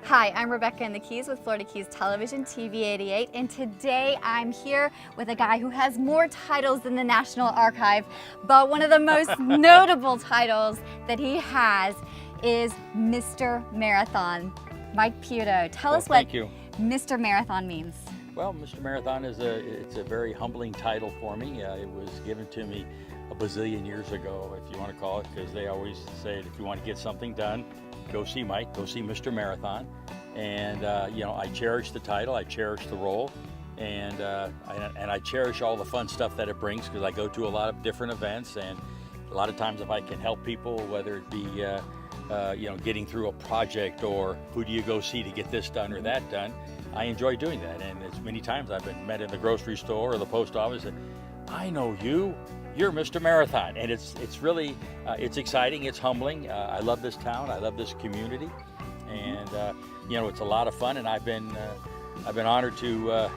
Hi, I'm Rebekah in the Keys with Florida Keys Television, TV 88, and today I'm here with a guy who has more titles than the National Archive, but one of the most notable titles that he has is Mr. Marathon. Mike Puto, tell us what Mr. Marathon means. Well, Mr. Marathon it's a very humbling title for me. It was given to me a bazillion years ago, if you want to call it, because they always say if you want to get something done, go see Mike, go see Mr. Marathon. And I cherish the title, I cherish the role, and I cherish all the fun stuff that it brings, because I go to a lot of different events, and a lot of times if I can help people, whether it be getting through a project, or who do you go see to get this done or that done, I enjoy doing that. And as many times I've been met in the grocery store or the post office, and I know you. You're Mr. Marathon, and it's really it's exciting. It's humbling. I love this town. I love this community, and it's a lot of fun. And I've been honored to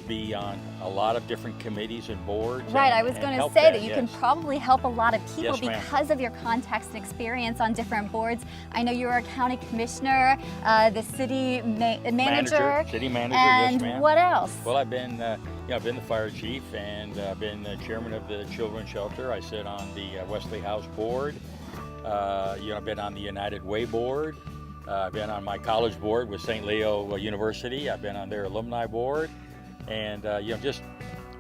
be on a lot of different committees and boards. Right. I was going to say that you can probably help a lot of people Yes, because of your context and experience on different boards. I know you're a county commissioner, the city manager, city manager. and yes, ma'am. What else? Well, I've been the fire chief, and I've been the chairman of the children's shelter. I sit on the Wesley House board. I've been on the United Way board. I've been on my college board with St. Leo University. I've been on their alumni board, and just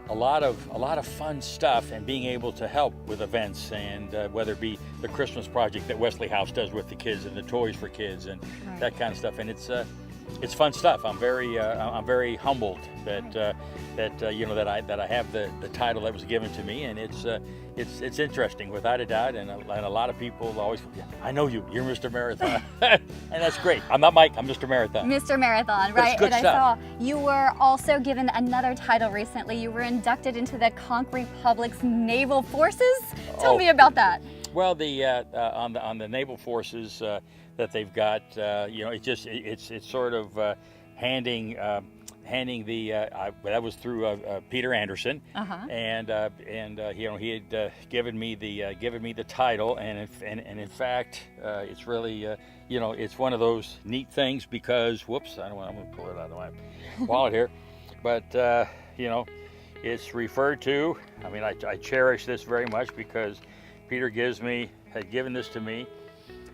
a lot of fun stuff, and being able to help with events, and whether it be the Christmas project that Wesley House does with the kids, and the toys for kids, and that kind of stuff. And it's fun stuff. I'm very humbled that I have the title that was given to me, and it's interesting, without a doubt. And a lot of people always go, yeah, I know you. You're Mr. Marathon, and that's great. I'm not Mike. I'm Mr. Marathon. Mr. Marathon, right? Good and stuff. I saw you were also given another title recently. You were inducted into the Conch Republic's Naval Forces. Tell me about that. Well, on the naval forces that they've got, it's sort of handing the that was through Peter Anderson, and he had given me the title, and in fact it's really it's one of those neat things, because I'm going to pull it out of my wallet here, but it's referred to. I mean, I cherish this very much, because Peter had given this to me,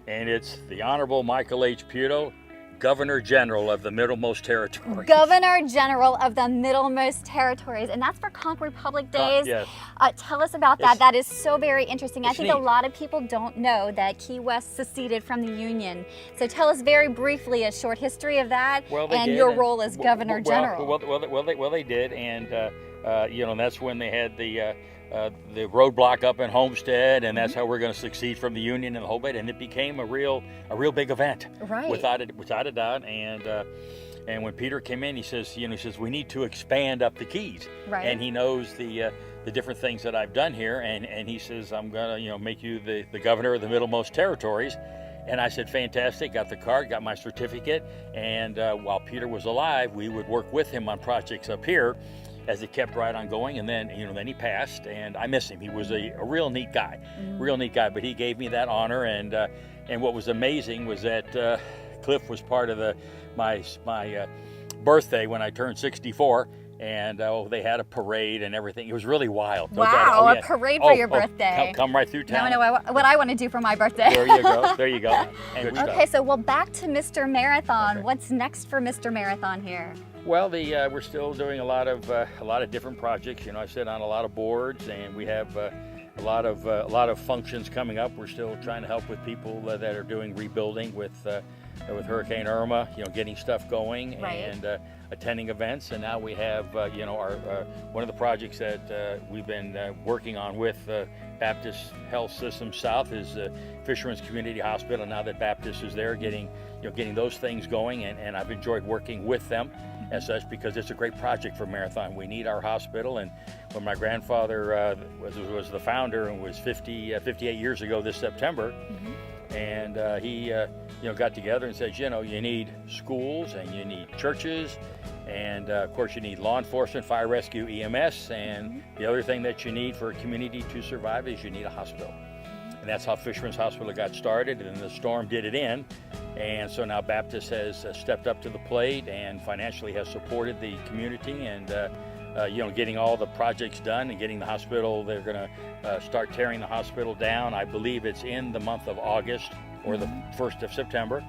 and it's the Honorable Michael H. Puto, Governor General of the Middlemost Territories. Governor General of the Middlemost Territories, and that's for Conch Republic Days. Yes. Tell us about that. That is so very interesting. I think neat. A lot of people don't know that Key West seceded from the Union. So tell us very briefly a short history of that, and your role as Governor General. Well, they did, and and that's when they had the roadblock up in Homestead, and that's how we're going to succeed from the Union and the whole bit, and it became a real big event, right? Without a doubt. And when Peter came in, he says we need to expand up the Keys, right? And he knows the different things that I've done here, and he says, I'm going to make you the governor of the Middlemost Territories. And I said, fantastic. Got the card, got my certificate, and while Peter was alive, we would work with him on projects up here, as it kept right on going. And then then he passed, and I miss him. He was a real neat guy, but he gave me that honor. And what was amazing was that Cliff was part of my birthday when I turned 64, and they had a parade and everything. It was really wild. Wow, a parade for your birthday. Come right through town. No, what I want to do for my birthday. There you go. Okay, so back to Mr. Marathon. Okay. What's next for Mr. Marathon here? Well, we're still doing a lot of different projects. I sit on a lot of boards, and we have a lot of functions coming up. We're still trying to help with people that are doing rebuilding with Hurricane Irma. Getting stuff going, right. And attending events. And now we have our one of the projects that we've been working on with Baptist Health System South is Fisherman's Community Hospital. Now that Baptist is there, getting those things going, and I've enjoyed working with them as such, because it's a great project for Marathon. We need our hospital, and when my grandfather was the founder, and was 58 years ago this September, and he got together and said, you need schools, and you need churches, and of course you need law enforcement, fire rescue, EMS, and the other thing that you need for a community to survive is you need a hospital. And and that's how Fisherman's Hospital got started, and the storm did it in. And so now Baptist has stepped up to the plate and financially has supported the community, and getting all the projects done and getting the hospital. They're going to start tearing the hospital down. I believe it's in the month of August or the 1st of September.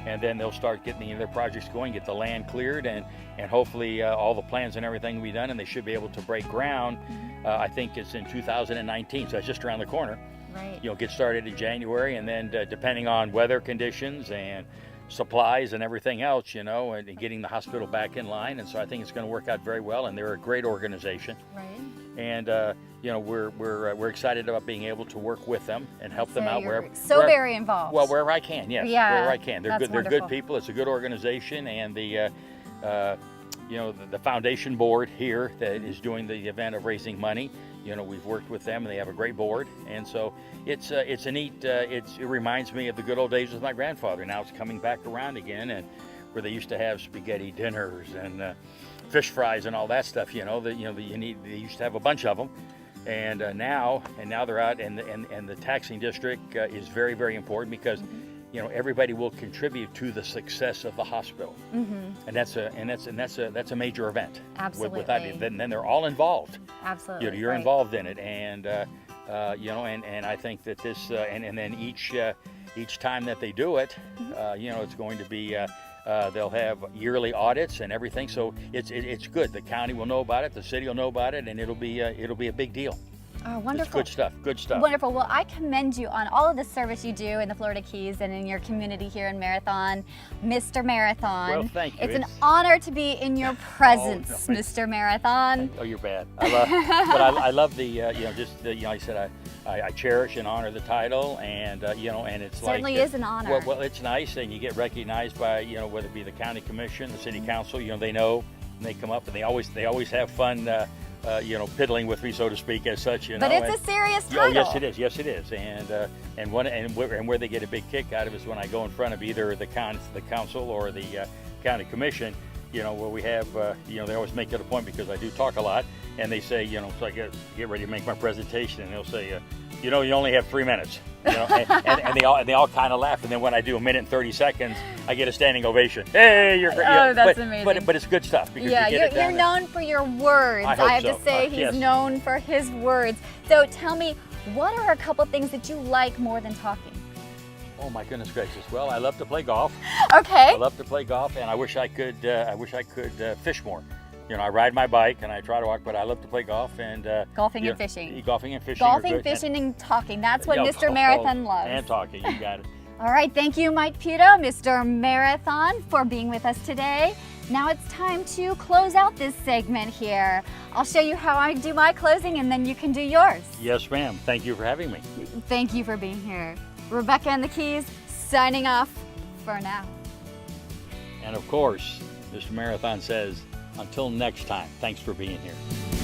And then they'll start getting their projects going, get the land cleared, and hopefully all the plans and everything will be done, and they should be able to break ground. I think it's in 2019, so it's just around the corner. Right. Get started in January, and then depending on weather conditions and supplies and everything else, and getting the hospital back in line. And so I think it's going to work out very well, and they're a great organization. Right. And we're excited about being able to work with them and help them out wherever. Very involved. Well, wherever I can, yes. Yeah, wherever I can. They're good. wonderful. They're good people. It's a good organization, and the foundation board here that is doing the event of raising money. We've worked with them, and they have a great board, and so it's a neat. It reminds me of the good old days with my grandfather. Now it's coming back around again, and where they used to have spaghetti dinners and fish fries and all that stuff. They used to have a bunch of them, and now they're out, and the taxing district is very, very important because everybody will contribute to the success of the hospital, and that's a major event. Absolutely. Without it, then they're all involved. Absolutely. You're involved in it, and and I think that this and then each time that they do it, it's going to be. They'll have yearly audits and everything, so it's good. The county will know about it, the city will know about it, and it'll be a big deal. Oh, wonderful. It's good stuff. Wonderful. Well, I commend you on all of the service you do in the Florida Keys and in your community here in Marathon, Mr. Marathon. Well, thank you. It's an honor to be in your presence, Mr. Marathon. Oh, you're bad. I love the, I said I cherish and honor the title, and and it's Certainly is an honor. Well, it's nice, and you get recognized by whether it be the county commission, the city council. They know, and they come up, and they always have fun. Piddling with me, so to speak, as such. But it's a serious title. Oh, yes, it is. Yes, it is. And where they get a big kick out of is when I go in front of either the council or the county commission. Where we have, they always make it a point because I do talk a lot, and they say, so I get ready to make my presentation, and they'll say, you only have 3 minutes. And they all kind of laugh, and then when I do 1 minute and 30 seconds, I get a standing ovation. Hey, you're great. Oh, that's amazing. But it's good stuff because you're known for your words. I have to say he's known for his words. So tell me, what are a couple things that you like more than talking? Oh my goodness gracious! Well, I love to play golf. Okay. I love to play golf, and I wish I could. Fish more. I ride my bike and I try to walk, but I love to play golf and golfing and fishing. Golfing and fishing. Golfing, fishing, and talking. That's what Mr. Marathon loves. And talking. You got it. All right. Thank you, Mike Puto, Mr. Marathon, for being with us today. Now it's time to close out this segment here. I'll show you how I do my closing, and then you can do yours. Yes, ma'am. Thank you for having me. Thank you for being here. Rebekah and the Keys signing off for now. And of course, Mr. Marathon says, until next time, thanks for being here.